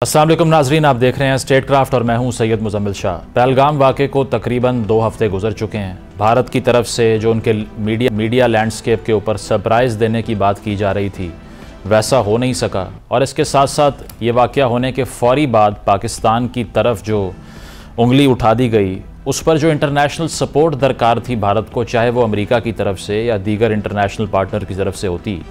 अस्सलाम वालेकुम नाजरीन, आप देख रहे हैं स्टेट क्राफ्ट और मैं हूं सैयद मुजम्मिल शाह। पहलगाम वाक़े को तकरीबन 2 हफ्ते गुजर चुके हैं। भारत की तरफ से जो उनके मीडिया लैंडस्केप के ऊपर सरप्राइज़ देने की बात की जा रही थी वैसा हो नहीं सका, और इसके साथ साथ ये वाक़या होने के फ़ौरी बाद पाकिस्तान की तरफ जो उंगली उठा दी गई उस पर जो इंटरनेशनल सपोर्ट दरकार थी भारत को, चाहे वो अमेरिका की तरफ से या दीगर इंटरनेशनल पार्टनर की तरफ से होती,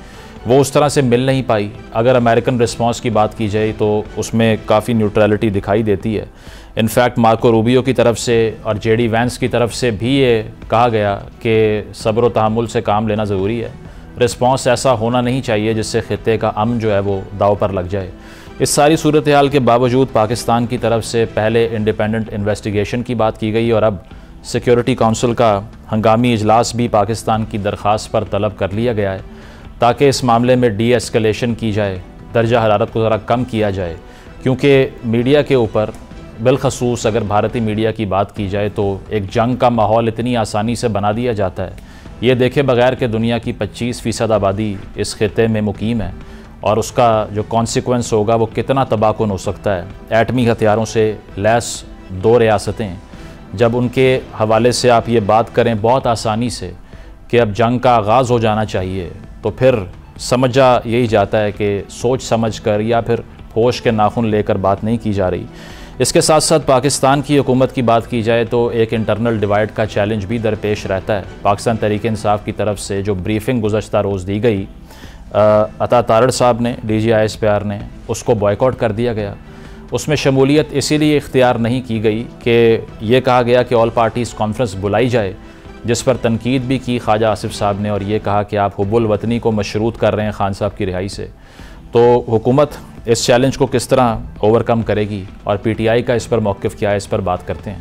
वो उस तरह से मिल नहीं पाई। अगर अमेरिकन रिस्पांस की बात की जाए तो उसमें काफ़ी न्यूट्रलिटी दिखाई देती है। इनफैक्ट मार्को रूबियो की तरफ से और जेडी वैंस की तरफ से भी ये कहा गया कि सब्र व तहम्मुल से काम लेना ज़रूरी है। रिस्पांस ऐसा होना नहीं चाहिए जिससे ख़ित्ते का अमन जो है वो दाव पर लग जाए। इस सारी सूरत हाल के बावजूद पाकिस्तान की तरफ से पहले इंडिपेंडेंट इन्वेस्टिगेशन की बात की गई और अब सिक्योरिटी काउंसिल का हंगामी इजलास भी पाकिस्तान की दरख्वास्त पर तलब कर लिया गया है ताकि इस मामले में डी एस्केलेशन की जाए, दर्जा हरारत को ज़रा कम किया जाए। क्योंकि मीडिया के ऊपर बिलखसूस अगर भारतीय मीडिया की बात की जाए तो एक जंग का माहौल इतनी आसानी से बना दिया जाता है, ये देखे बगैर कि दुनिया की 25% आबादी इस खित्ते में मुकीम है और उसका जो कॉन्सिक्वेंस होगा वो कितना तबाहकुन हो सकता है। एटमी हथियारों से लैस 2 रियासतें, जब उनके हवाले से आप ये बात करें बहुत आसानी से कि अब जंग का आगाज़ हो जाना चाहिए, तो फिर समझा यही जाता है कि सोच समझ कर या फिर होश के नाखून लेकर बात नहीं की जा रही। इसके साथ साथ पाकिस्तान की हुकूमत की बात की जाए तो एक इंटरनल डिवाइड का चैलेंज भी दरपेश रहता है। पाकिस्तान तहरीक इंसाफ की तरफ से जो ब्रीफिंग गुज़श्ता रोज़ दी गई अता तारड़ साहब ने, DGISPR ने, उसको बॉयकॉट कर दिया गया। उसमें शमूलियत इसीलिए इख्तियार नहीं की गई कि ये कहा गया कि ऑल पार्टीज़ कॉन्फ्रेंस बुलाई जाए, जिस पर तनकीद भी की ख्वाजा आसिफ साहब ने और ये कहा कि आप हुब्बुल वतनी को मशरूत कर रहे हैं खान साहब की रिहाई से। तो हुकूमत इस चैलेंज को किस तरह ओवरकम करेगी और PTI का इस पर मौक़िफ़ क्या है, इस पर बात करते हैं।